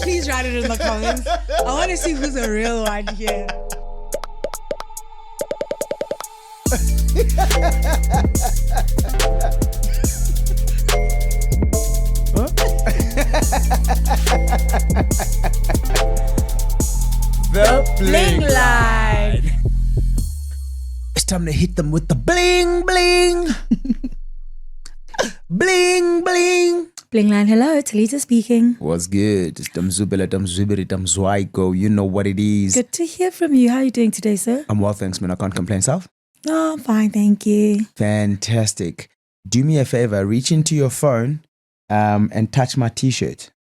Please write it in the comments. I want to see who's a real one here. The Bling line. It's time to hit them with the bling bling. Bling bling. Bling line, hello, Talita speaking. What's good? It's Damzubela, Damzubiri, Damzwaiko. You know what it is. Good to hear from you. How are you doing today, sir? I'm well, thanks, man. I can't complain, Self. Oh, I'm fine, thank you. Fantastic. Do me a favor. Reach into your phone and touch my t-shirt.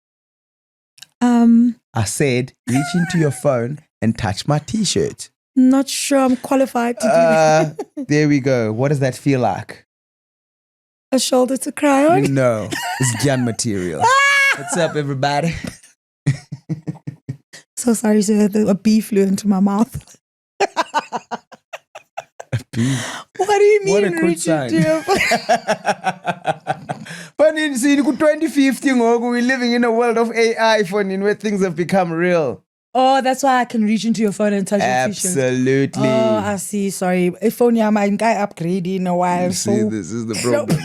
I said, reach into your phone and touch my t-shirt. Not sure I'm qualified to do that. There we go. What does that feel like? A shoulder to cry on? No, it's Gyan material. What's up, everybody? So sorry, sir. A bee flew into my mouth. A bee? What do you mean? What a good sign. Funny, see, 2050, we're living in a world of AI, funny, where things have become real. Oh, that's why I can reach into your phone and touch your t-shirt. Absolutely. Oh, I see. Sorry. If only I might upgrade in a while. See, this is the problem.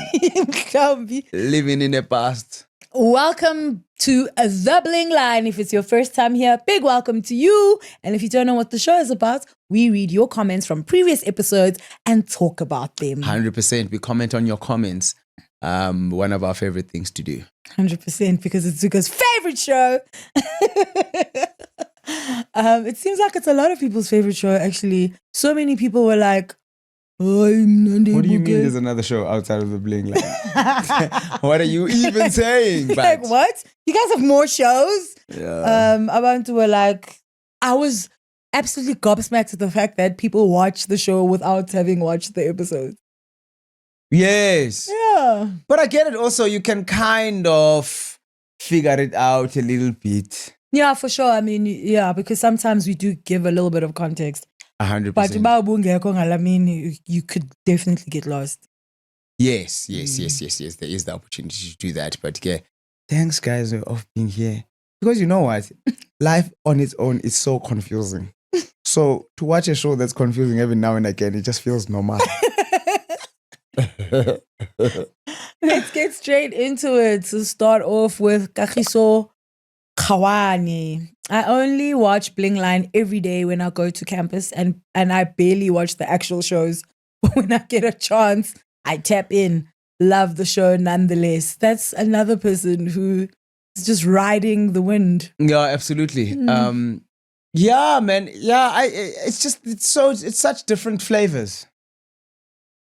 Living in the past. Welcome to The Bling Line. If it's your first time here, big welcome to you. And if you don't know what the show is about, we read your comments from previous episodes and talk about them. 100%. We comment on your comments. One of our favorite things to do. 100%, because it's Zuka's favorite show. It seems like it's a lot of people's favorite show, actually. So many people were like, I'm not What do you able mean to-" there's another show outside of The Bling Line? What are you even saying? Like, what? You guys have more shows? Yeah. Abantu were like, I was absolutely gobsmacked at the fact that people watch the show without having watched the episodes. Yes. Yeah. But I get it also. You can kind of figure it out a little bit. Yeah, for sure. I mean, yeah, because sometimes we do give a little bit of context. 100%. But I mean, you could definitely get lost. Yes. There is the opportunity to do that. But yeah, thanks guys of being here. Because you know what? Life on its own is so confusing. So to watch a show that's confusing every now and again, it just feels normal. Let's get straight into it. To start off with Kagiso Kawani. I only watch Bling Line every day when I go to campus, and I barely watch the actual shows. But when I get a chance, I tap in. Love the show nonetheless. That's another person who is just riding the wind. Yeah, absolutely. Yeah, man. Yeah, it's such different flavors.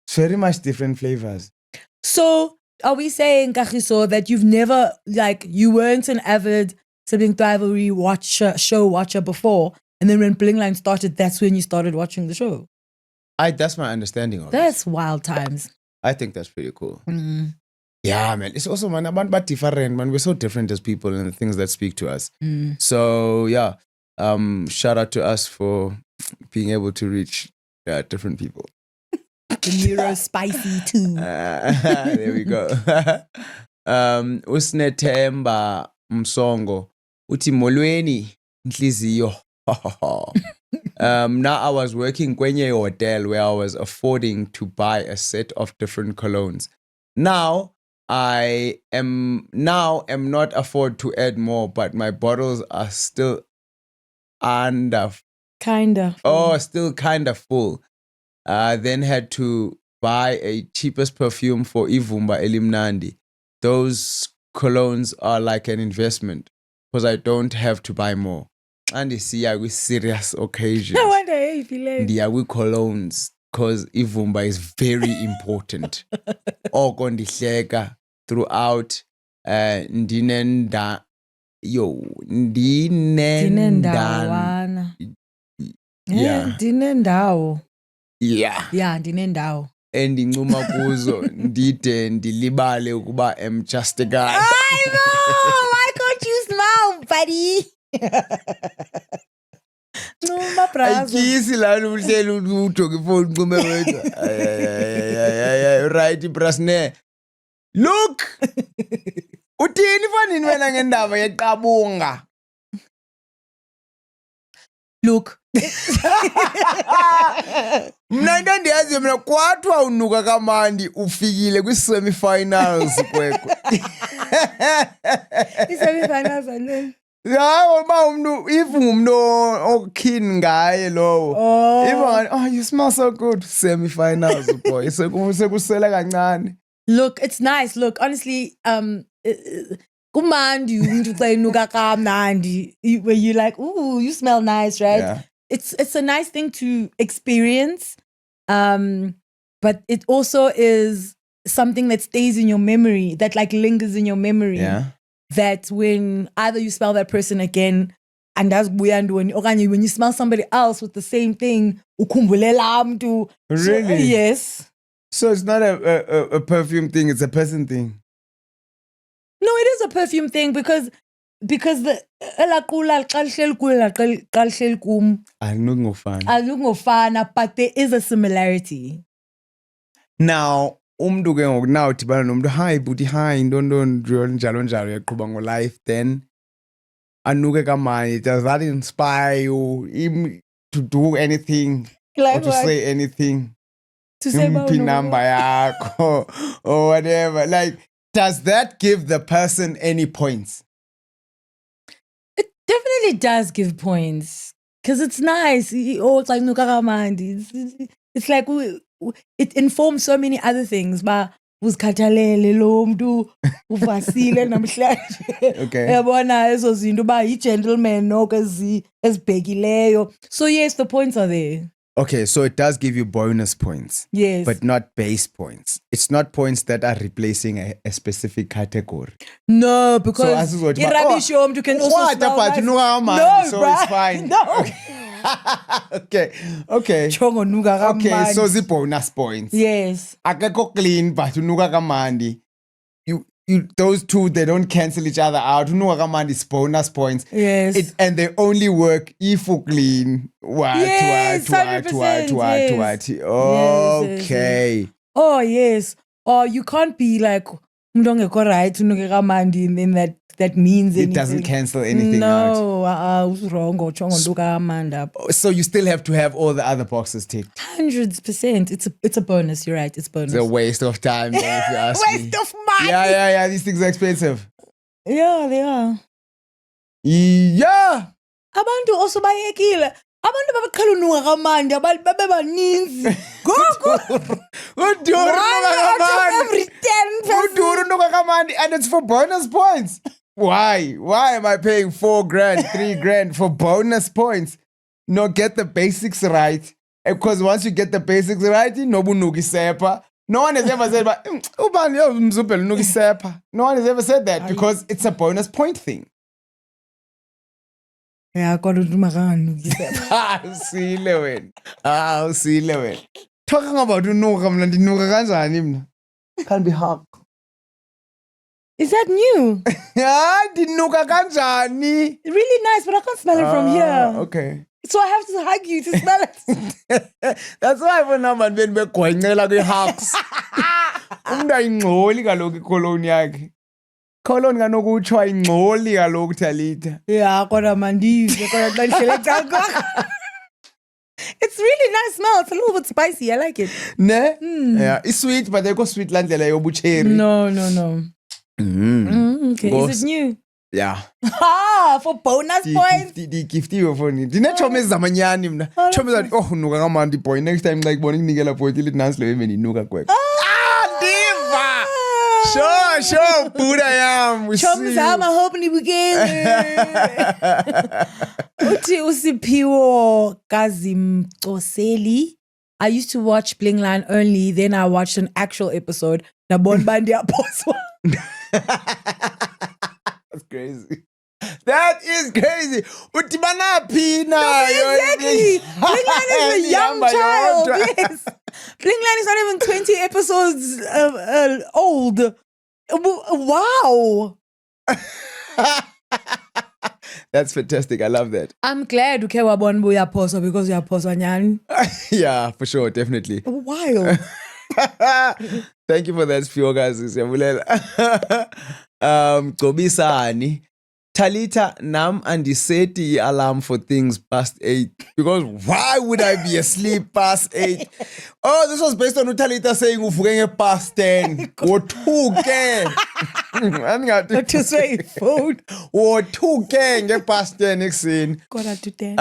It's very much different flavors. So are we saying, Kagiso, that you've never, like, you weren't an avid Sibling Rivalry show watcher before, and then when Bling Line started, that's when you started watching the show? That's my understanding of it. That's wild times. I think that's pretty cool. Mm. Yeah, man. It's also, man, but different, man. We're so different as people and the things that speak to us. So, yeah. Shout out to us for being able to reach different people. The Neuro Spicy too. There we go. Usnethemba Msongo. Uti molweni nhliziyo. Now I was working kwenye hotel where I was affording to buy a set of different colognes. Now I am not afford to add more, but my bottles are still still kind of full. Then had to buy a cheapest perfume for Ivumba Elimnandi. Those colognes are like an investment because I don't have to buy more. And you see, with serious occasions. I wonder how you feel like. Yeah, with colognes because Ivumba is very important. Okondihleka throughout Ndinendawana. Yeah. Dinendawo. Yeah. Yeah, ndinendawo. Endincuma kuzo ndide ndilibale ukuba I'm just a guy. I know. Why can't you smile, buddy? No, my brother. Ayikisi lana uhleli ujoga ifoni nqume wedwa. Ay right brasne. Look. Uthini fanini wena ngendaba yeqabunga? Look. Mna into endiyaziyo mina kwathiwa unuka kamandi ufikile kwi-semi-finals kwekwe. I-semi-finals and then. Hayi uma umuntu if ungumntu okeen ngaye lowo. Oh, you smell so good. Semi-finals boy. Sekusela kancane. Look, it's nice. Look, honestly, kumandi umuntu xa enuka kamnandi, where you like, ooh, you smell nice, right? Yeah. It's a nice thing to experience, but it also is something that stays in your memory, that like lingers in your memory. Yeah. That when either you smell that person again, and that's weird when you smell somebody else with the same thing, ukhumbulela mntu. Really? Yes. So it's not a perfume thing, it's a person thing. No, it is a perfume thing because the elaqula xa lihleli kulo xa lihleli kum alungofana, but there is a similarity. Now umntu ke ngoku now udibana nomntu, hi booty, hi ntoni njalo njalo uyaqhuba ngo-life, then anuke kamandi. Does that inspire you to do anything Like or to what? say anything? To say Mphi number yakho or whatever. Like, does that give the person any points? It definitely does give points because it's nice. Oh, it's like nuka kamandi. It's like it informs so many other things. Ba uzikhathalele lo mntu uvasile namhlanje. Okay. Yabona ezo zinto ba yi-gentleman noko ezibhekileyo. So yes, the points are there. Okay, so it does give you bonus points. Yes. But not base points. It's not points that are replacing a specific category. No, because So as rubbish you can also smell nice. No, so bruh. it's fine. No. Okay. Chongo nuka kamandi. Okay, so the bonus points. Yes. Akekho clean, but unuka kamandi. You those two, they don't cancel each other out. Unuka kamandi is bonus points. Yes. And they only work if you clean. Yes, 100%, yes. Okay. Yes. Oh yes. Or you can't be like mndongeko right unuke kamandi and then that means anything. It doesn't cancel anything out. No, wrong or chongo nuka kamanda. So you still have to have all the other boxes ticked. 100%. It's a bonus. You're right. It's bonus. It's a waste of time, man, if you ask me. Waste of money. Yeah. These things are expensive. Yeah, they are. Yeah. Abantu also bayekile. Abantu babaqhela unuka kamandi babe baninzi. Go. Every 10 person. And it's for bonus points. Why? Why am I paying $4,000, $3,000 for bonus points? No, get the basics right. Because once you get the basics right, nobunuki sepa. No one has ever said, no one has ever said that because it's a bonus point thing. Yeah, got to do my gun. See Lewin. Talking about unuka can't be harmed. Is that new? Dinuka kanjani? Really nice, but I can't smell it from here. Okay. So I have to hug you to smell it. That's why when abantu beni begwencela kwi-hugs. Umuntu ayingxoli kaloku ikoloni yakhe. Koloni kanokutsho ayingxoli kaloku Talita. Yeah, kodwa mandive kodwa xa ndihlele ecalkwakho. It's really nice smell. It's a little bit spicy. I like it. Ne? Yeah, it's sweet, but they've got sweet landlela yobucherry. No. Okay, Ghost. is it new? Yeah. For bonus points? Ndiyigiftiwe for nini. Ndinetshomi ezamanyani mna. Tshomi zathi, unuka kamandi boy. Next time xa ikubona ikunikela bhoti lithi nansi lo even inuka kwekho. Diva! Sure, Buddha yam. Chomi zami, I hope nibukele. Uthi uSiphiwo Kazimcoseli. I used to watch Bling Line only, then I watched an actual episode. Nabon bandi aposwa. That's crazy. That is crazy. Udibana phi na? Exactly. Bling Line is a young child. Yes. Bling Line is not even 20 episodes old. Wow. That's fantastic. I love that. I'm glad uke wabona uyaphoswa because uyaphoswa nyani. Yeah, for sure, definitely. Wild. Thank you for that, Sphiwo guys. Gcobisani. Talita nam andiseti alarm for things past 8 because why would I be asleep past 8? Oh, this was based on Talita saying uvuke past 10. Wothuke. What to say? Phone. Wothuke past 10 ekuseni. Quarter to 10.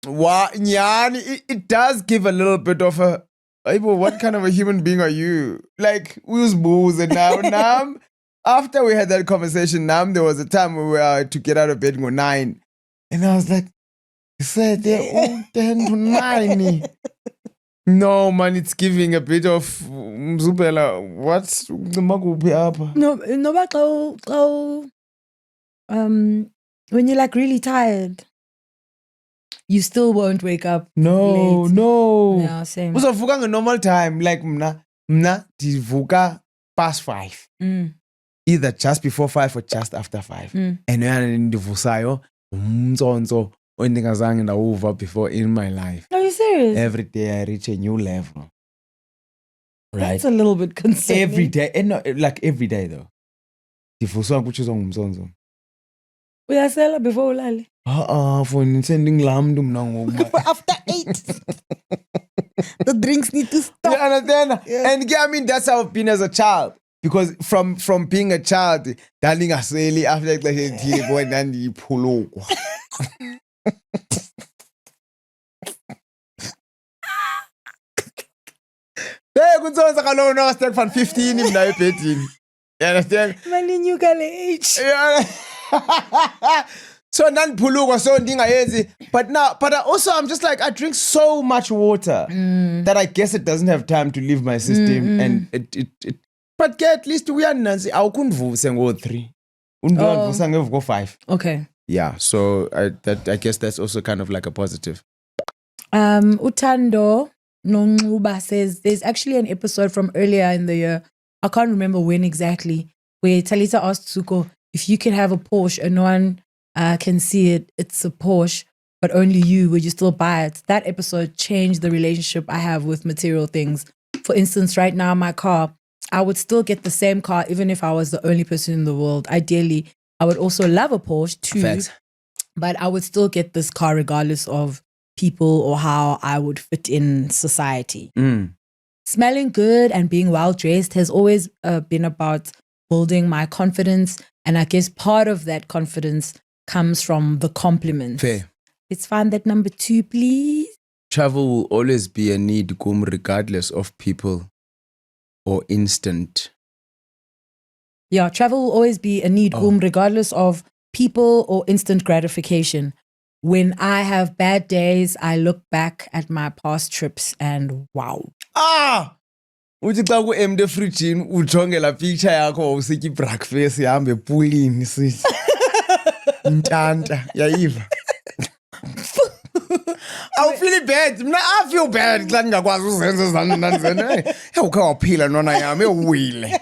Nyani, it does give a little bit of a what kind of a human being are you? Like, who's booze and now after we had that conversation, there was a time we were to get out of bed and go 9. And I was like, he said they're 10 to 9. No, man, it's giving a bit of Mzubela. What's the magupi up? No, when you're like really tired, you still won't wake up. No, late. no. Yeah, same. Uzovuka a normal time, like mna divuka past 5. Either just before 5 or just after 5. And then ndivusayo umntsonto ondingazange ndawuva before in my life. Are you serious? Every day I reach a new level. Right? That's a little bit concerning. Every day. And not like every day though. Ndivuswa kuchuzwa ngumsonto. Uyasela before ulale? For sending lamb to mna After 8. The drinks need to stop. You understand? Yeah. And I mean, that's how I've been as a child. Because from being a child, darling aseli after the boy nandi pulokwa. Hey, good songs I know now step from 15 in my bedroom. You understand? Man, you got age. Yeah. So nan pulukwa so ndingayenzi. But also I'm just like I drink so much water that I guess it doesn't have time to leave my system and it but at least we are nansi awukundivuse ngo3. Undivuse ngevuko 5. Okay. Yeah, so I guess that's also kind of like a positive. Utando Nonguba says there's actually an episode from earlier in the year. I can't remember when exactly, where Talita asked Tsuko if you can have a Porsche and no one can see it. It's a Porsche, but only you. Would you still buy it? That episode changed the relationship I have with material things. For instance, right now, my car, I would still get the same car even if I was the only person in the world. Ideally, I would also love a Porsche too, Facts. but I would still get this car regardless of people or how I would fit in society. Smelling good and being well dressed has always been about building my confidence. And I guess part of that confidence comes from the compliments. Fair. Let's find that number 2, please. Travel will always be a need, regardless of people or instant. Yeah, travel will always be a need, regardless of people or instant gratification. When I have bad days, I look back at my past trips and wow. Uthi xa ku-empty efrijini ujonge la picture yakho usitya ibreakfast ihambe epulini sithi intanta yayiva. Awufeel bad. Mna I feel bad xa ndingakwazi uzenza ezanto ndandizenza. Ukhe waphila nona yami ewile.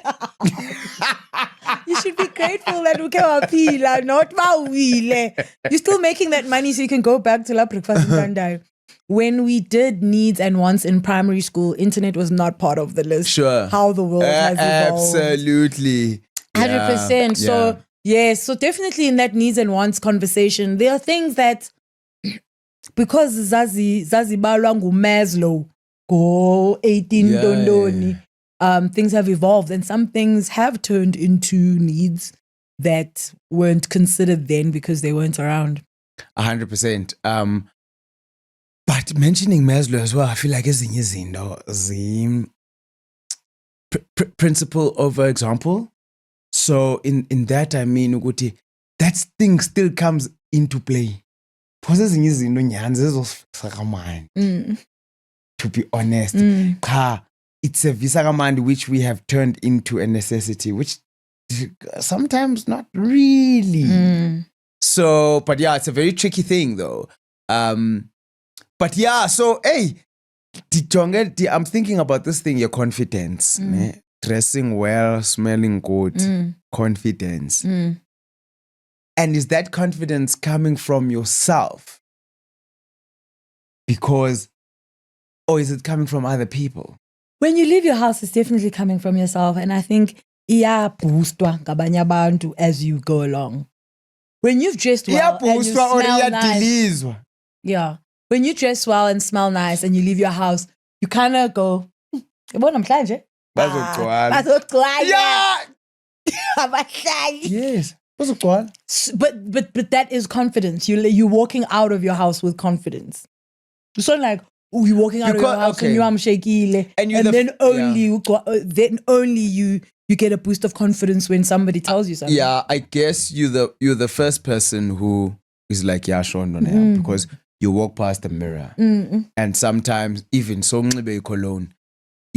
You should be grateful that uke waphila, not mawile. You're still making that money so you can go back to la breakfast in Tandai. When we did needs and wants in primary school, internet was not part of the list. Sure. How the world has evolved. Absolutely. 100%. So, yes. So definitely in that needs and wants conversation, there are things that, because Zazi balwa ngu Maslow, go 18 dondoni, things have evolved and some things have turned into needs that weren't considered then because they weren't around. 100%. But mentioning Maslow as well, I feel like ezinye izinto principle over example. So in that I mean ukuthi that thing still comes into play. Because ezinye izinto nyani zezosakamani. To be honest, it's a visakamani which we have turned into a necessity, which sometimes not really. So, but yeah, it's a very tricky thing though. But yeah, so hey, I'm thinking about this thing, your confidence. Ne? Dressing well, smelling good, confidence. And is that confidence coming from yourself? Or is it coming from other people? When you leave your house, it's definitely coming from yourself. And I think boostwa ngabanye abantu as you go along. when you've dressed well and you iyabhuswa or smell nice, iyadilizwa. yeah, when you dress well and smell nice and you leave your house, you kind of go, yabona namhlanje Bazogcwala. bazogcwala Yeah. abahlali. Yes. Bazogcwala. But that is confidence. You're walking out of your house with confidence. It's not like you're walking out of your house and you're shaky, and then only you get a boost of confidence when somebody tells you something. Yeah, I guess you're the first person who is like, yeah, Sean, because you walk past the mirror and sometimes even so unxibe cologne,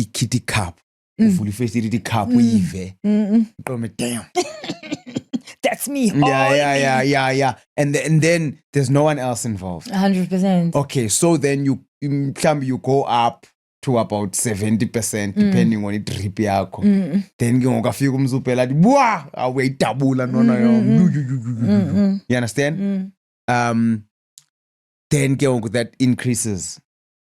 ikitty cup, uvula face the cup, uyive, damn. That's me. Yeah. And then there's no one else involved. 100%. Okay, so then you go up to about 70% depending on drip yakho. Then ke ngokafika umzuphela athi bwa awuyidabula nona yom. You understand? Then ke that increases.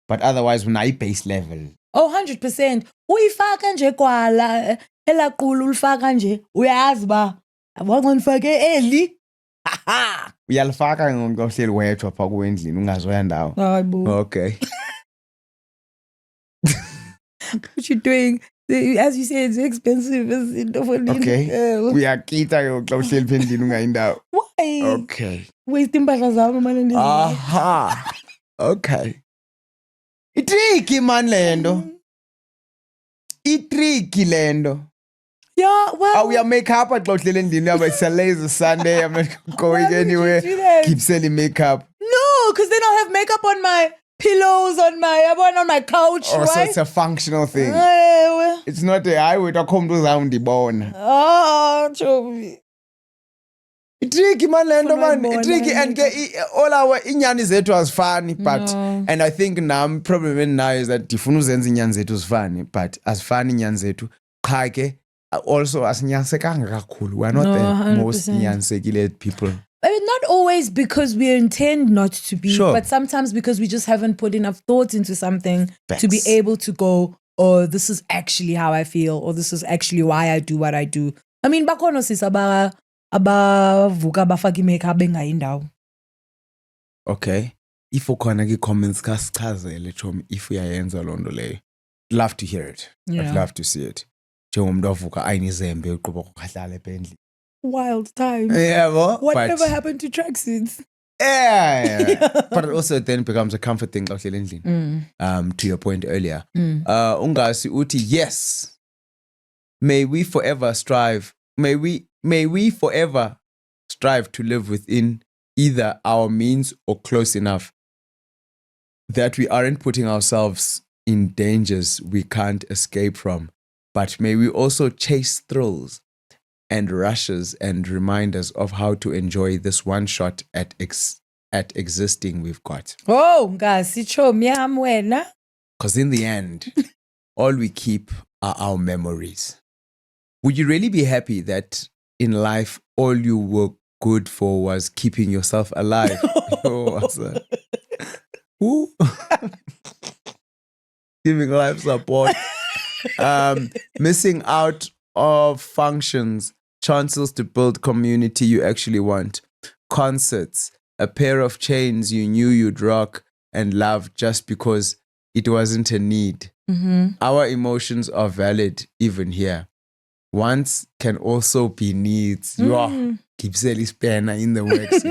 But otherwise when I base level. Oh, 100%. Uyifaka nje kwala elaqulu ulifaka nje uyazi ba awangifake eli. Uyalifaka ngohleli wedwa pha kuendlini ungazoya ndawo. Hayibo. Okay. What you doing? As you say, it's expensive. Okay. Uyakita yo xa uhleli pha endlini ungayindawo. Why? Okay. Waste impahla zami manje ndizi. Aha. Okay. Itricky man lendo. Itricky lendo. Yeah, well. We are makeup xa uhleli endlini yaba it's a lazy Sunday. I'm not going anywhere. Keep selling makeup. No, because then I'll have makeup on my pillows, on my couch, Oh, right? so it's a functional thing. It's not a highway to come to ndibona. Oh, Chobi. Tricky man lendo man. Tricky and all our inyani zethu azifani but and I think nam problem now is that difuna uzenza inyani zethu zifani but asifani inyani zethu cha ke also asinyansekanga kakhulu. We're not the most nyansekile people. I mean, not always because we intend not to be, but sometimes because we just haven't put enough thought into something to be able to go, oh, this is actually how I feel, or this is actually why I do what I do. I mean, bakono sis abavuka bafaki makeup bengaindawo. Okay. If ukhona ki comments kasichazele Chomi if uyayenza londo leyo. Love to hear it. Yeah. I'd love to see it. Njengomuntu avuka ayinizembe uqobo kokhahlala ependli. Wild time. Yeah, well, whatever happened to tracksuits? Yeah. But it also then becomes a comfort thing. To your point earlier. Ungasi uti, yes. May we forever strive. May we forever strive to live within either our means or close enough that we aren't putting ourselves in dangers we can't escape from. But may we also chase thrills and rushes and reminders of how to enjoy this one shot at existing we've got. Oh, ngasi Chomi yami wena. Because in the end, all we keep are our memories. Would you really be happy that in life, all you were good for was keeping yourself alive? What's that? Who? Giving life support. Missing out of functions, chances to build community you actually want, concerts, a pair of chains you knew you'd rock and love just because it wasn't a need. Our emotions are valid even here. Wants can also be needs. Keep selling spanner in the works.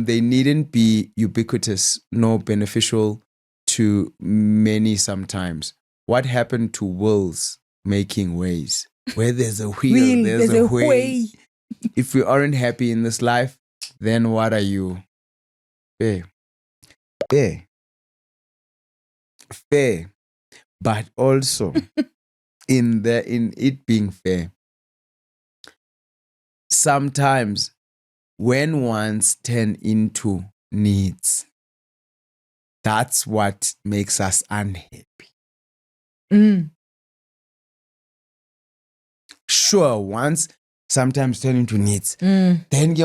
They needn't be ubiquitous nor beneficial to many sometimes. What happened to wills making ways? Where there's a wheel, there's a way. If we aren't happy in this life, then what are you? Fair. But also, in it being fair, sometimes when wants turn into needs, that's what makes us unhappy. Sure, wants sometimes turn into needs. Then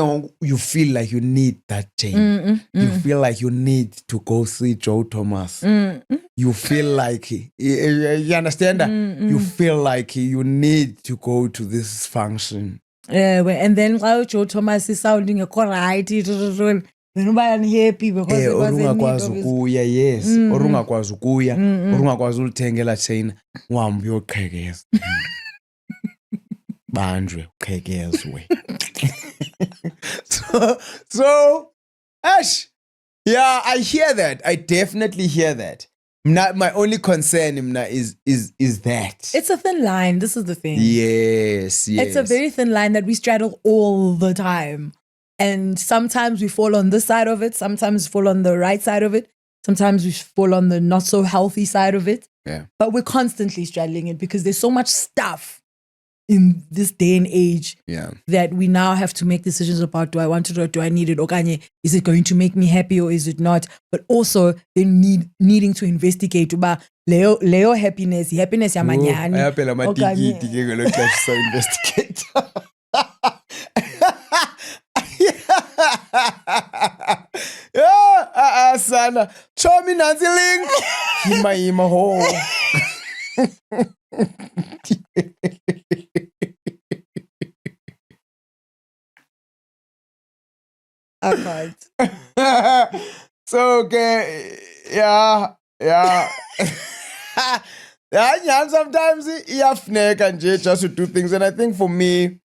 you feel like you need that chain. You feel like you need to go see Joe Thomas. You feel like, you understand that? You feel like you need to go to this function. And then xa uJoe Thomas is sounding ekho right, then uba unhappy because it was orungakwazi ukuya, yes, orungakwazi ukuya, orungakwazi ulithengela China, uhambe uyoqhekeza. Banjwe uqhekezwe. So, Ash, yeah, I hear that. I definitely hear that. My only concern is that. It's a thin line. This is the thing. Yes. It's a very thin line that we straddle all the time. And sometimes we fall on this side of it. Sometimes we fall on the right side of it. Sometimes we fall on the not so healthy side of it. Yeah. But we're constantly straddling it because there's so much stuff in this day and age that we now have to make decisions about, do I want it or do I need it? Okanye, is it going to make me happy or is it not? But also needing to investigate about Leo happiness yamanyani. Ayaphela amatikiti ke ngelo xesha so investigate. Yeah, sana. Show me Nancy link. Hima ho. I can't. So okay, yeah. And sometimes iyafuneka nje just to do things, and I think for me,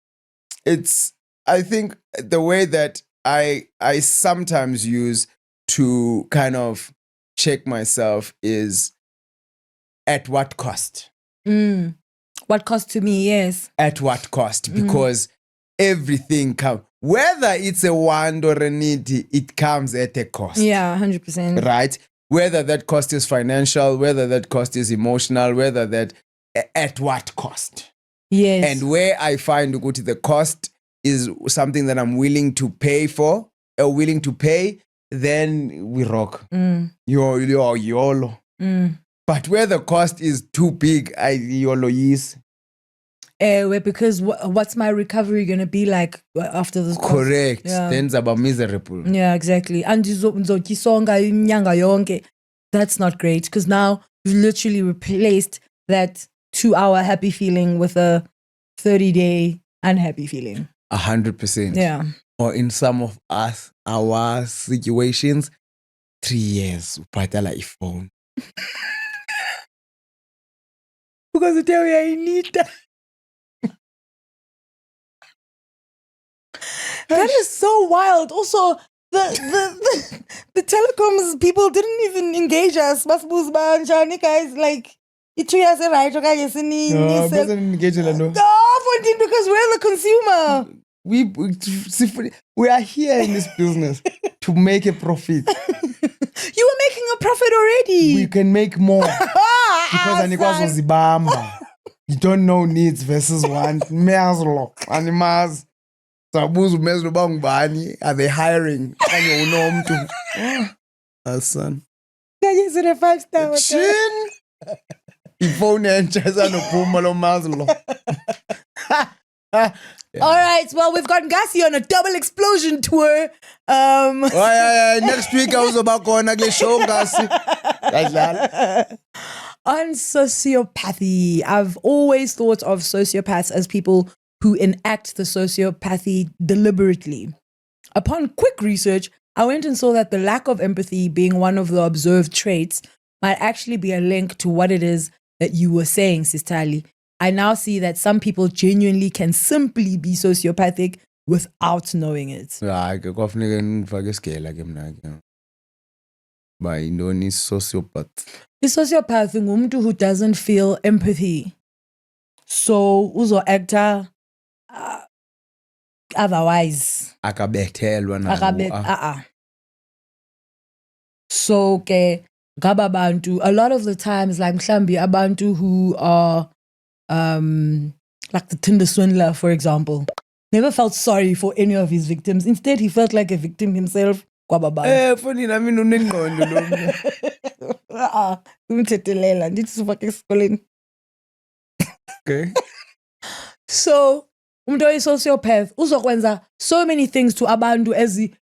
I think the way that I sometimes use to kind of check myself is at what cost. What cost to me? Yes. At what cost? Because everything comes. Whether it's a want or a need, it comes at a cost. Yeah, 100%. Right? Whether that cost is financial, whether that cost is emotional, whether that at what cost. Yes. And where I find the cost is something that I'm willing to pay for, or willing to pay, then we rock. YOLO. But where the cost is too big, I YOLO is. Because what's my recovery going to be like after this cost? Correct. Then it's about miserable. Yeah, exactly. And that's not great because now you've literally replaced that 2-hour happy feeling with a 30-day unhappy feeling. 100%. Yeah. Or in some of our situations, 3 years uphatala iphone. Because you tell me I need that. That is so wild. Also, the telecoms people didn't even engage us. Guys, like it treat us right. Okay, doesn't engage us. No, because we're the consumer. We are here in this business to make a profit. You were making a profit already. We can make more because you don't know needs versus want. Animals. Are they hiring? Son. Is it a 5-star? Chin. Phone and All right, well, we've got Gasi on a double explosion tour. Next week I was about going to show Gasi. On sociopathy, I've always thought of sociopaths as people who enact the sociopathy deliberately. Upon quick research, I went and saw that the lack of empathy being one of the observed traits might actually be a link to what it is that you were saying, Sistali. I now see that some people genuinely can simply be sociopathic without knowing it. By no need sociopath. The sociopath is someone who doesn't feel empathy. So, uzo actor otherwise. So, ke gababantu, a lot of the times, like mhlambi abantu who are like the Tinder swindler, for example, never felt sorry for any of his victims. Instead, he felt like a victim himself. Okay. So, umuntu oyi-sociopath uzokwenza so many things to abantu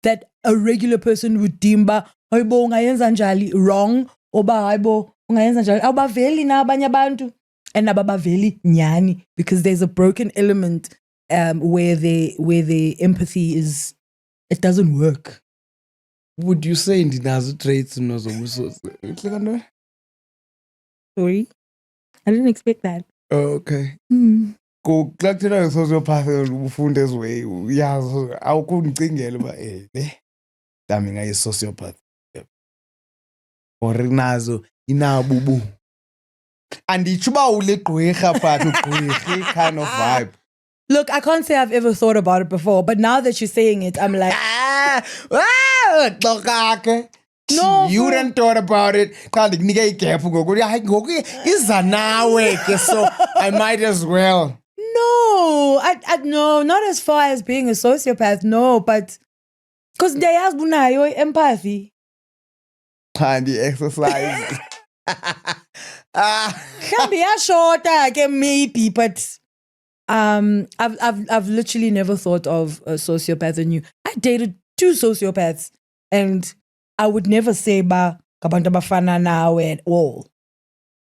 that a regular person would deem ba hayibo ungayenza njali wrong oba hayibo ungayenza njali awubaveli na abanye abantu and ababaveli nyani because there's a broken element where the empathy is, it doesn't work. Would you say ndinazo traits nozobusosi? Sorry, I didn't expect that. Oh, okay. Mm. Xa kuthethwa nge-sociopath ufunde eziweyi uyazi awukundicingela uba mhlawumbi ingayi-sociopath or nazo inabubu. Anditsho uba ule gqwirha but ugqwirhi kind of vibe. Look, I can't say I've ever thought about it before, but now that you're saying it, I'm like, no, you didn't thought about it. Xa ndikunike igap ngoku iza nawe ke, so I might as well. No, I no, not as far as being a sociopath, no, but because ndiyayazi unayo empathy. And the exercise. Mhlawumbi iyashota ke maybe, but I've literally never thought of a sociopath in you. I dated 2 sociopaths, and I would never say ba kabantu abafana nawe at all.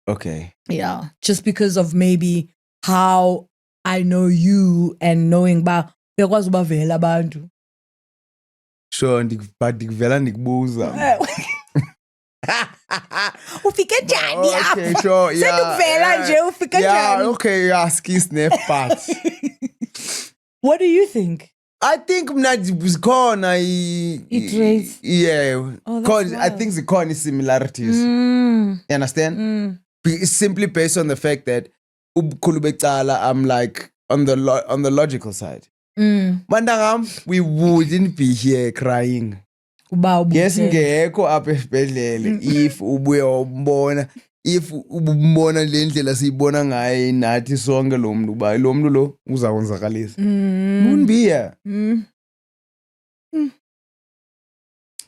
Okay. Yeah, just because of maybe how I know you and knowing ba uyakwazi ubavela abantu. Sure, but ndikuvela ndikubuza. Ufike njani apha? Okay, sure, yeah. Sendikuvela nje ufike njani? Yeah, okay, yeah, skisnap but. What do you think? I think mna zikhona traits. Yeah. Oh, Cause I think zikhona similarities. You understand? It's simply based on the fact that ubukhulu becala I'm like on the logical side. Mandangam, we wouldn't be here crying. Yes, ngekho apha esibhedlele if ubuye umbona, if ubona le ndlela siyibona ngaye nathi sonke lo muntu uba lo muntu lo uzawonzakalisa. Wouldn't be here.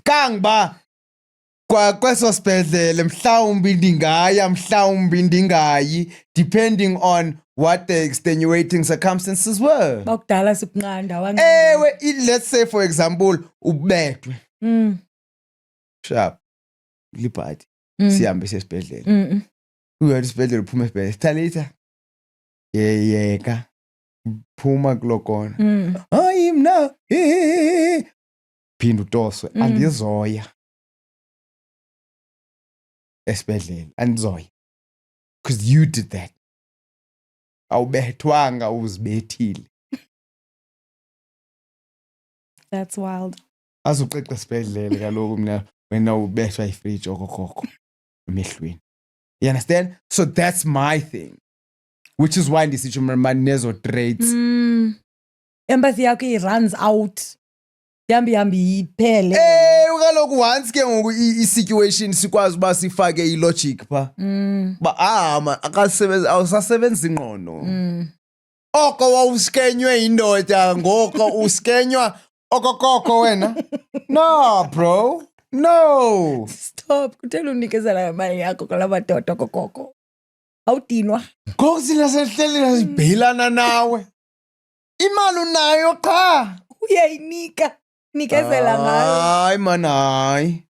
Kangba kweso sibhedlele mhlawumbi ndingaya mhlawumbi ndingayi depending on what the extenuating circumstances were. Bakudala sikunqanda Ewe, let's say for example ubethwe. Sharp. Libhadi. Sihambe sesibhedlela. Uya esibhedlela uphuma esibhedlela. Talitha. Yeka. Phuma kulokona. Hayi mna. Phinda utoswe andizoya. Esibhedlela andizoya. Because you did that. Awubethwanga uzibethile. That's wild. Azuqeqa sibhedlele kaloku mina wena ubethwa ifridge okokoko emehlweni. You understand? So that's my thing. Which is why ndisitsho manje nezo traits. Empathy yakho runs out. Yambi iphele. Kaloku once ke ngoku i-situation sikwazi uba sifake i-logic pha. Ba man awusasebenzi ingqondo. Oko wawuskenywe indoda ngoko uskenywa okokoko wena. No bro. No. Stop. Kuthela unikezela imali yakho kwalamadoda okokoko. Awudinwa. Ngoku sina sehleli sibhilana nawe. Imali unayo cha. Uyayinika. Nikezela ngayo. Hayi man hayi.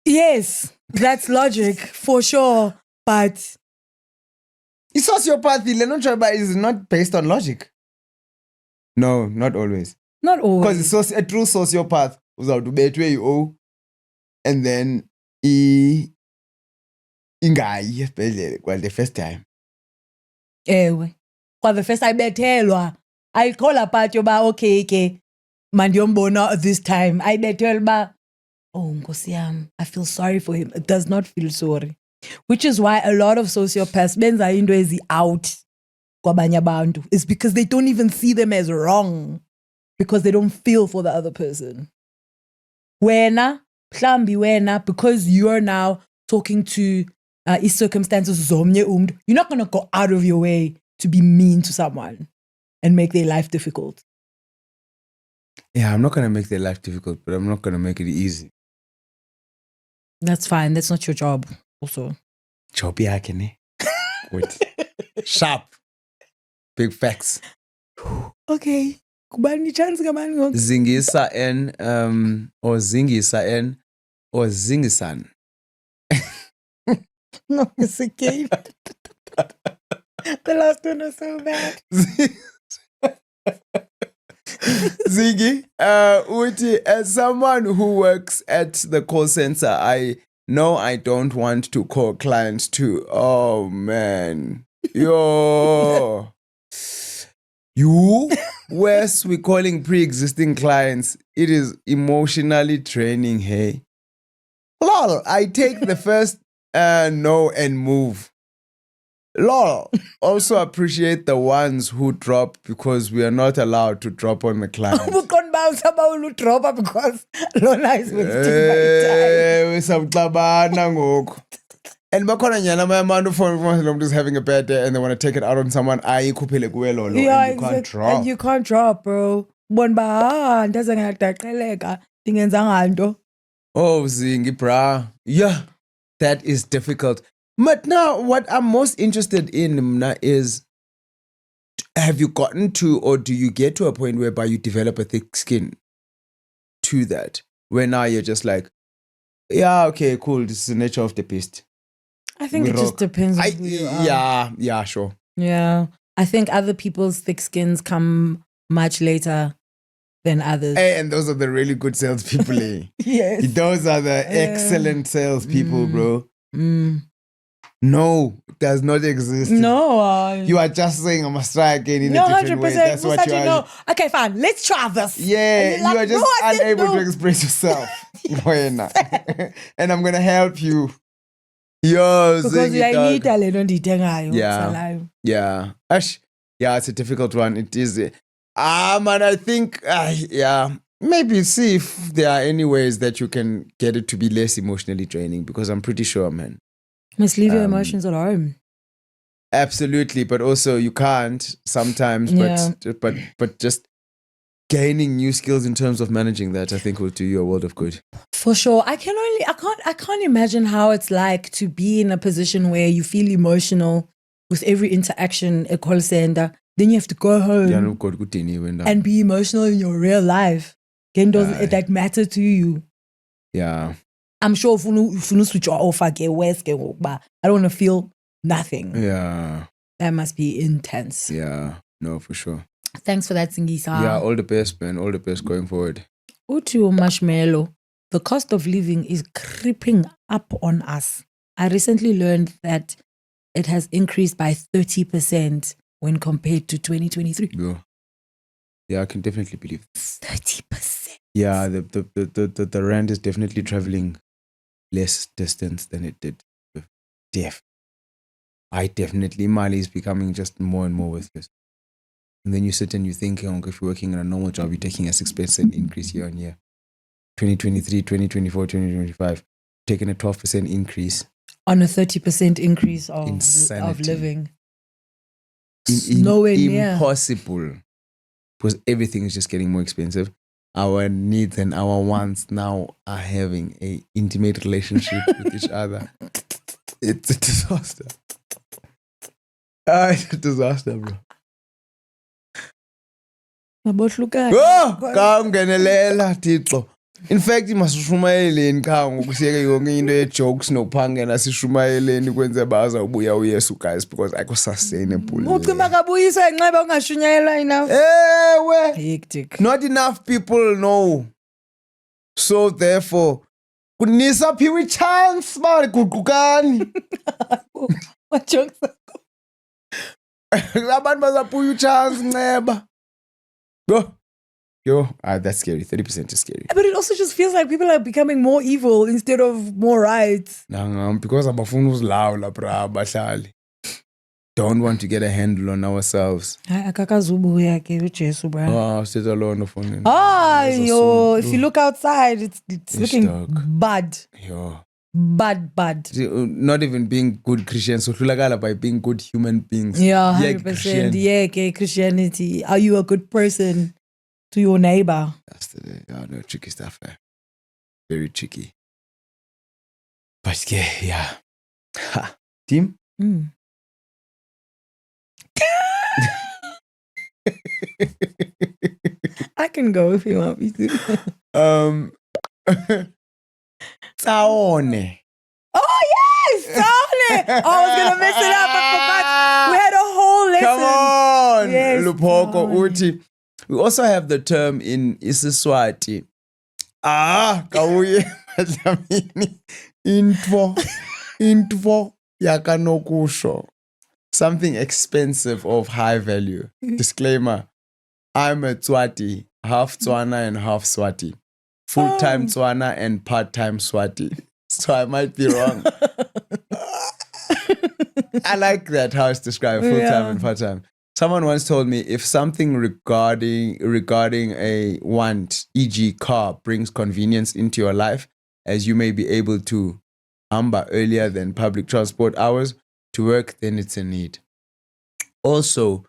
Yes, that's logic for sure, but I-sociopathy is not based on logic. No, not always. Not always. Because a true sociopath uzawuthi ubethwe yi-O and then ingayi esibhedlele kwa the first time. Ewe. Kwa the first time bethelwa. Ayikhola part yoba okay ke mandiyombona this time. Ayibethelwa ba oh Nkosi yami, I feel sorry for him. It does not feel sorry. Which is why a lot of sociopaths benza into ezi out kwabanye abantu is because they don't even see them as wrong because they don't feel for the other person. Wena, mhlambi wena, because you're now talking to circumstances zomnye umuntu, you're not going to go out of your way to be mean to someone and make their life difficult. Yeah, I'm not going to make their life difficult, but I'm not going to make it easy. That's fine. That's not your job also. Job yakhe ne. Good. Sharp. Big facts. Okay. Kubani chance kamani ngoku? Zingisa N or Zingisa N or Zingisan. No, it's a game. The last one was so bad. Ziggy, Uti, as someone who works at the call center, I know I don't want to call clients too. Oh man. Yo. You, worse, we're calling pre-existing clients. It is emotionally draining, hey. Lol, I take the first no and move. Lol, also appreciate the ones who drop because we are not allowed to drop on the client. Drop because Lona is wasting my time. And bakhona nyana amantu phone is having a bad day and they want to take it out on someone. Ayikhuphele kuwe lolo, Yeah, and you can't drop. And you can't drop, bro. Ndenza ngiyadaqeleka, ndingenzanga nto. Oh, Zingi, brah. Yeah, that is difficult. But now, what I'm most interested in, Mna, is have you gotten to, or do you get to a point whereby you develop a thick skin to that? Where now you're just like, yeah, okay, cool, this is the nature of the beast. I think it just depends on who you are. Yeah, sure. Yeah. I think other people's thick skins come much later than others. Hey, and those are the really good salespeople. Yes. Those are the excellent salespeople, bro. Mm. No, it does not exist. No. You are just saying I'm a strike again in a different 100%. way. That's what you are. No. Okay, fine. Let's try this. Yeah, you are just unable to express yourself. And I'm going to help you. Yo, because you need talent. Yeah. Ash, yeah, it's a difficult one. It is. Man, I think, maybe see if there are any ways that you can get it to be less emotionally draining, because I'm pretty sure, man. Must leave your emotions at home. Absolutely, but also you can't sometimes. But just gaining new skills in terms of managing that, I think, will do you a world of good. For sure. I can't imagine how it's like to be in a position where you feel emotional with every interaction at call center. Then you have to go home and be emotional in your real life. Again, doesn't it like matter to you? Yeah. I'm sure if you switch off, I don't want to feel nothing. Yeah. That must be intense. Yeah. No, for sure. Thanks for that, Singisa. Yeah, all the best, man. All the best going forward. Utu Marshmallow, the cost of living is creeping up on us. I recently learned that it has increased by 30% when compared to 2023. Yeah, I can definitely believe 30%. Yeah, the rand is definitely traveling less distance than it did. Definitely Mali is becoming just more and more worthless. And then you sit and you think, if you're working in a normal job, you're taking a 6% increase year on year. 2023, 2024, 2025, taking a 12% increase. On a 30% increase of living. Nowhere near. Impossible. Because everything is just getting more expensive. Our needs and our wants now are having an intimate relationship with each other. It's a disaster. It's a disaster, bro. Kangenelela Thixo. In fact, masishumayeleni ngokusiyeke yonke into ye-jokes nokuphangela sishumayeleni kwenze baza ubuya uYesu, guys, because ayikho sustainable. Ucima kabuyiswa enxeba ungashunyayela enough. Ewe. Hectic. Not enough people know. So therefore, kunisa phiwe chance ba guqukani. What jokes? Abantu bazapuya chance nceba. Yo, that's scary. 30% is scary. But it also just feels like people are becoming more evil instead of more right. Because abafuna uzilawula bra bahlali. Don't want to get a handle on ourselves. Akakazubuya ke uJesu bra. Sit alone phone. If you look outside, it's looking bad. Yo. Bad. Not even being good Christians, so by being good human beings. Yeah, 100%. Yeah, okay, Christianity. Are you a good person to your neighbor? That's no tricky stuff there. Very tricky. But yeah. Ha. Team? I can go if you want me to. Saone. Oh yes, Saone. I was gonna mess it up. I forgot. We had a Come on, Yes, Lupoko Tony. Uti. We also have the term in Isiswati. Kauye Dlamini. Intvo yakanokusho. Something expensive of high value. Disclaimer. I'm a Tswati, half Tswana and half Swati. Full-time Tswana and part-time Swati. So I might be wrong. I like that, how it's described, full-time and part-time. Someone once told me if something regarding a want, e.g. car, brings convenience into your life, as you may be able to amba earlier than public transport hours to work, then it's a need. Also,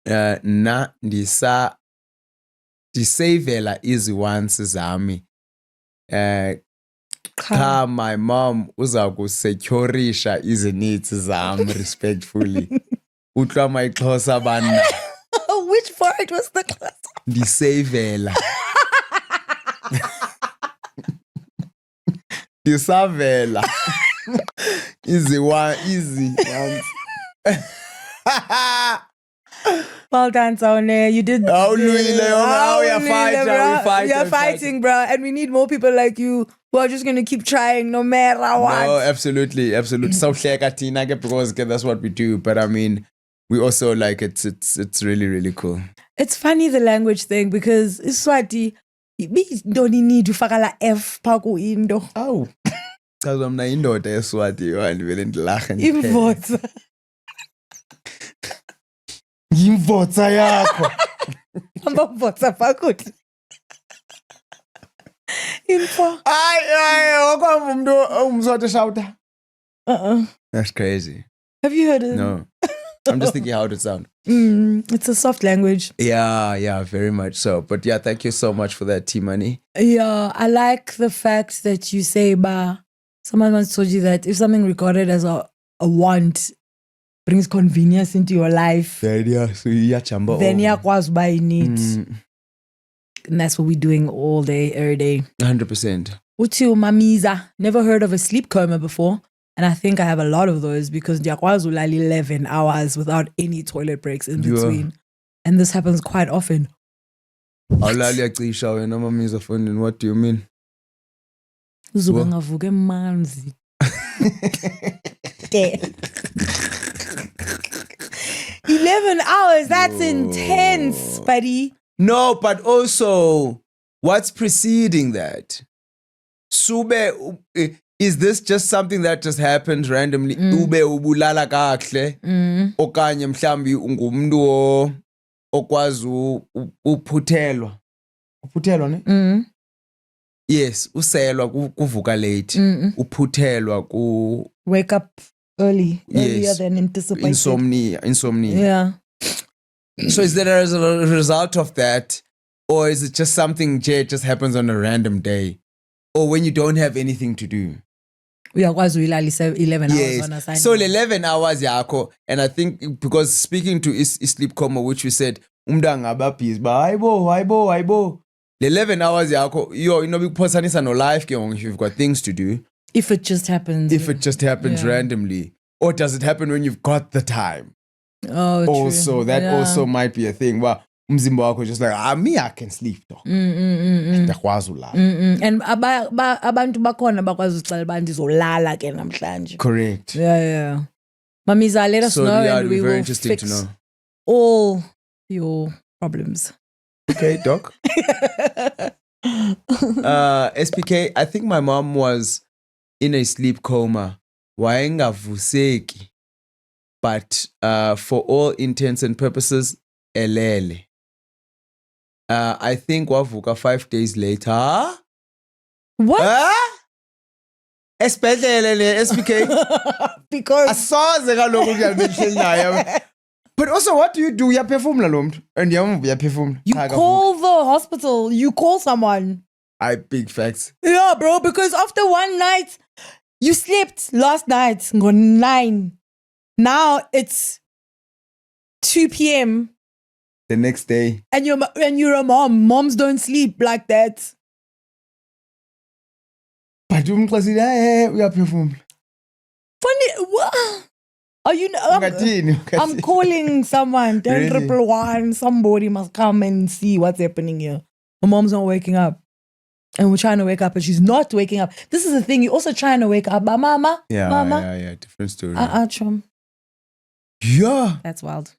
na ndisavela iziwansi zami. Cha my mom uza kusecurisha izinitsi zami respectfully. Utlwa maixhosa bana. Which part was the class? Ndisavela. Ndisavela. Easy. Well done, Tony. You did. Oh, you're fighting, bro. And we need more people like you who are just going to keep trying no matter what. No, absolutely. So because that's what we do. But I mean, we also like it's really, really cool. It's funny, the language thing, because Iswati, don't need to fakala F paku indo. Oh. Because I'm not indoda eSwati and we didn't laugh and Imvotsa. Imvotsa yakho. Amavotsa pakuti. Info. That's crazy. Have you heard it? No. I'm just thinking how it would sound. It's a soft language. Yeah, very much so. But yeah, thank you so much for that, T-Money. Yeah, I like the fact that you say, someone once told you that if something regarded as a want brings convenience into your life, then yakwazi uba need. And that's what we're doing all day, every day. 100%. Uthi umamiza, never heard of a sleep coma before. And I think I have a lot of those because ndiyakwazi ulala 11 hours without any toilet breaks in between. And this happens quite often. What do you mean? Uzuka ngavuka emanzi. 11 hours, that's intense, buddy. No, but also, what's preceding that? Sube, is this just something that just happened randomly? Ube ubulala kahle, okanye mhlambi ungumntu okwazi uphuthelwa. Uphuthelwa ne? Yes, uselwa kuvuka late. Uphuthelwa ku wake up earlier than anticipated. Insomnia. Yeah. So is that as a result of that, or is it just something just happens on a random day, or when you don't have anything to do? Uyakwazi uyilala 11 hours on assignment. So 11 hours yakho, and I think because speaking to sleep coma, which we said umntu angaba busy, ba hayibo. 11 hours yakho, bikuphosanisa no life ke if you've got things to do. If it just happens. Randomly, or does it happen when you've got the time? Oh, true. Also, that also might be a thing. Well, umzimba wakho just like, I can sleep though. And abantu bakhona bakwazi ucela uba ndizolala ke namhlanje. Correct. Yeah. Mamiza, let us know and we will fix to know all your problems. Okay, doc. SPK, I think my mom was in a sleep coma. Wayengavuseki. But for all intents and purposes, elele. I think wavuka 5 days later. What? Esibhedlele SPK. Because asoze kaloku kuyabehleli naye. But also, what do? Uyaphefumula lo muntu. And uyaphefumula. You call the hospital. You call someone. Big facts. Yeah, bro. Because after one night, you slept last night. Go 9. Now it's 2 p.m. the next day. And you're a mom. Moms don't sleep like that. But uyaphefumula. Funny. What? Oh, you know, I'm Ungathini. calling someone. 10 Really? 111. Somebody must come and see what's happening here. My mom's not waking up. And we're trying to wake up, and she's not waking up. This is the thing. You're also trying to wake up. But mama, mama. Yeah. Different story. Chum. Yeah. That's wild.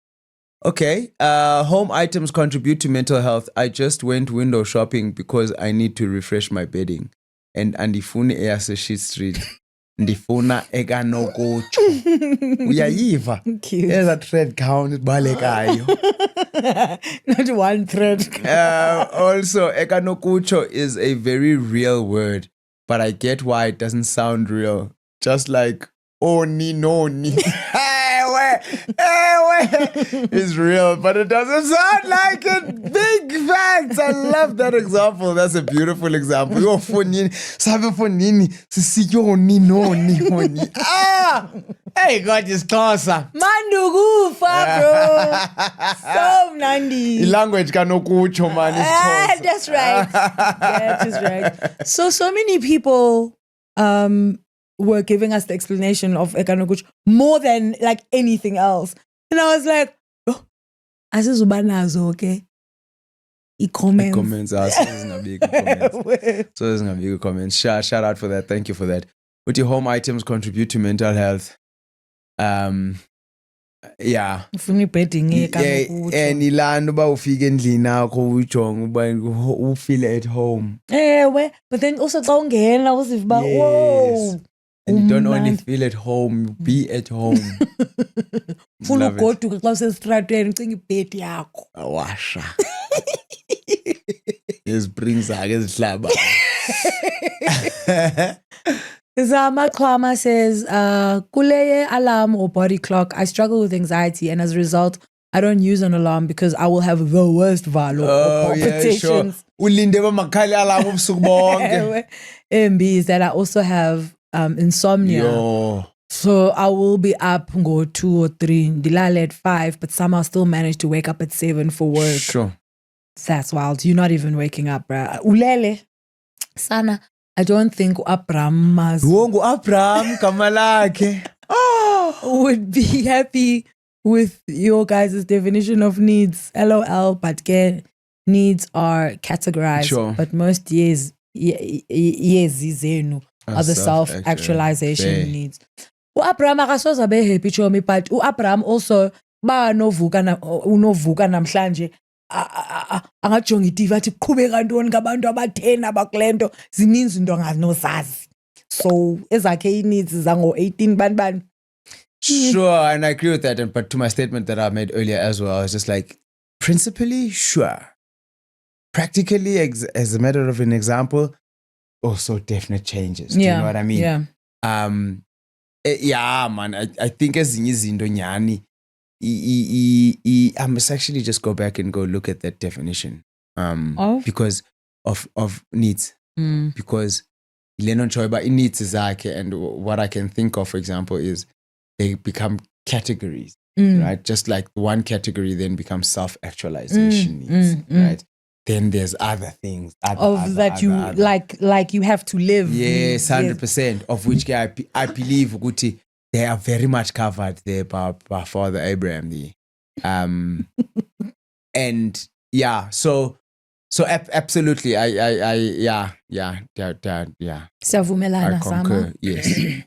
Okay. Home items contribute to mental health. I just went window shopping because I need to refresh my bedding. And andifuni eyase Street. Ndifuna ekanokutsho. Uyayiva. Cute. There's a thread count ibalekayo. Not one thread. Also, ekanokutsho is a very real word, but I get why it doesn't sound real. Just like oni noni. It's real, but it doesn't sound like it. Big facts. I love that example. That's a beautiful example. Yo fonini, sabe fonini, sisiyoni noni. Ah, hey, God is closer. Mandugufa, bro. So nandi. Language kanokucho, man. That's right. That is right. So many people were giving us the explanation of ekanokucho more than like anything else. And I was like, oh, asizubanazo, okay? Comments. Comments. So there's gonna be comments. Shout out for that. Thank you for that. Would your home items contribute to mental health? Yeah. Ufuna ibhedding ekanokucho. Nilanda uba ufike endlini yakho ujonge uba ufeel at home. But then also xa ungena uziva uba whoa. And you don't only feel at home, you be at home. Funa ugoduke xa usesitratweni ucinga ibhedi yakho. Awasha. Izbrings ake ezihlaba. Zama Klama says, kuleye alarm or body clock. I struggle with anxiety, and as a result, I don't use an alarm because I will have the worst valo or palpitations. Ulinde bamakhali alarm ubusuku bonke. Is that I also have insomnia. Yo. So I will be up go 2 or 3, dilale at 5, but somehow still manage to wake up at 7 for work. Sure. That's wild. You're not even waking up, bruh. Ulele. Sana, I don't think Abraham Kamalake. would be happy with your guys' definition of needs. LOL, but needs are categorized. Sure. But most yes, zenu are the self-actualization needs. U-Abraham akasoze abe happy chomi, but u-Abraham also ba novuka namhlanje angajonga iTV athi kuqhubeka ntoni ngabantu abatheni abakulento zininzi into anganozazi. So ezakhe needs zango 18 bani. Sure, and I agree with that. But to my statement that I made earlier as well, it's just like, principally, sure. Practically, as a matter of an example, also definite changes. Do you know what I mean? Yeah. Yeah, man. I think ezinye izinto nyani, I must actually just go back and go look at that definition. Because of needs. Because Lenon Choiba in needs zakhe, and what I can think of, for example, is they become categories, right? Just like one category then becomes self-actualization needs, right? Then there's other things. Like you have to live. Yes, 100%. Of which I believe Guti, they are very much covered there by Father Abraham. And yeah, so absolutely, I concur. Yes.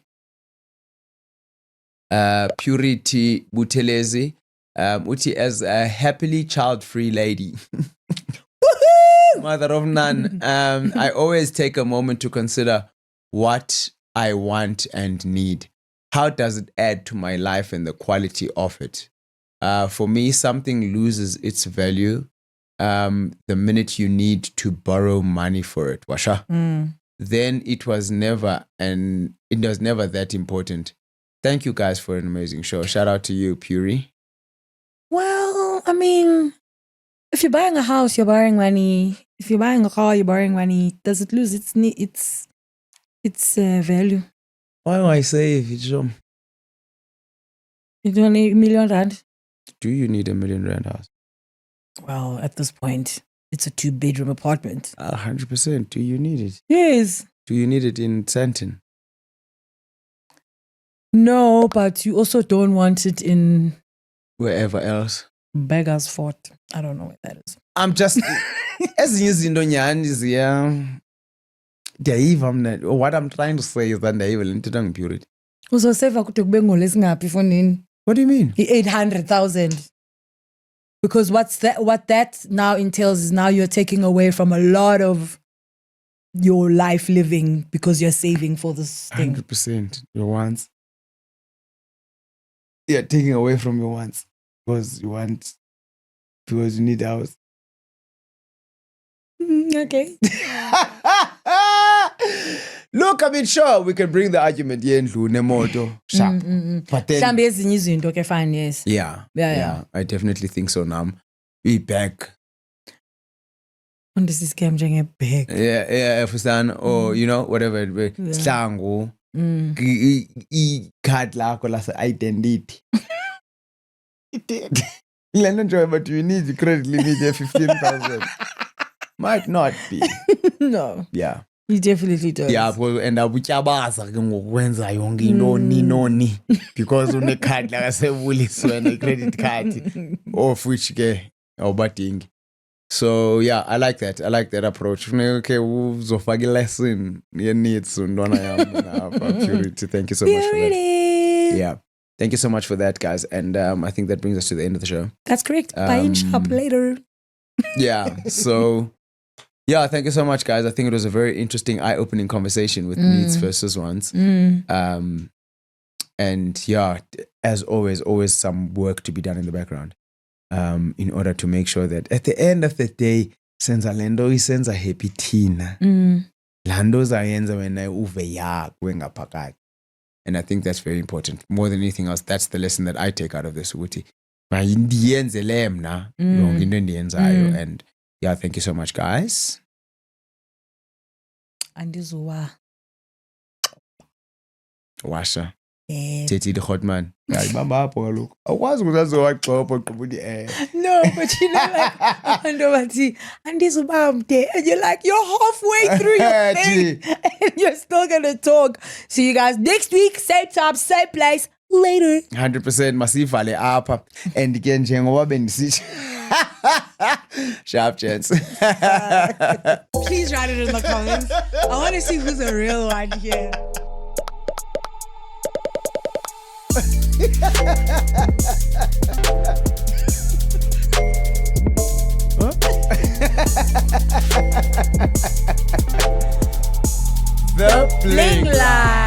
Purity Butelezi, Uti as a happily child-free lady. Mother of none. I always take a moment to consider what I want and need. How does it add to my life and the quality of it? For me, something loses its value the minute you need to borrow money for it. Washa. Then it was never that important. Thank you guys for an amazing show. Shout out to you, Puri. Well, I mean, if you're buying a house, you're borrowing money. If you're buying a car, you're borrowing money. Does it lose its value? Why do I save it? You don't need R1 million. Do you need R1 million house? Well, at this point, it's a 2-bedroom apartment. 100%. Do you need it? Yes. Do you need it in Sandton? No, but you also don't want it in Wherever else. Beggar's Fort. I don't know what that is. I'm just ezinye izinto nyhani ndiyayiva mna. What I'm trying to say is that ndiyayiva le nto ithethwa nge-purity. Uzoseva kude kube ngolesingaphi fonini? What do you mean? 800,000. Because what that now entails is now you're taking away from a lot of your life living because you're saving for this thing. 100% your wants. You're taking away from your wants because you need a house. Okay. Look, I mean, sure, we can bring the argument yendlu nemoto sharp. But then Mhlambe ezinye izinto okay, fine, yes. yeah, I definitely think so now. We back. And this is game njenge-bag. Yeah, Fusan, or you know, whatever. Slangu. I-card lakho lase-identity. Lento nje, but you need the credit limit of 15,000. Might not be. No. Yeah. He definitely does. Yeah, because enda butyabaza ke ngokwenza yonke inoni because une-card lakasebuliswe ne-credit card of which ke awubadingi. So yeah, I like that approach. Okay, uzofaka lesson ye-needs ntwana yam Purity. Thank you so much for that. Yeah. Thank you so much for that, guys. And I think that brings us to the end of the show. That's correct. Buy in shop later. Yeah. So yeah, thank you so much, guys. I think it was a very interesting, eye-opening conversation with needs versus wants. And yeah, as always some work to be done in the background. In order to make sure that at the end of the day, senza lendo isenza happy thina. Lando zayenza wena uve yakwe ngaphakathi. And I think that's very important. More than anything else, that's the lesson that I take out of this. Ukuthi mayindiyenzele mna yonke into endiyenzayo. And yeah, thank you so much, guys. Andizuwa. Washa. Teti the hot man. Ayibamba apho kaloku. Awukwazi ukuthi azowagxopha ogqiba uthi No, but you know, like, Andizubamde, and you're like, you're halfway through your thing, and you're still gonna talk. See you guys next week, same time, same place, later. 100% masivale apha. And ke njengoba bendisithi. Sharp gents. Please write it in the comments. I want to see who's a real one here. The Bling Line.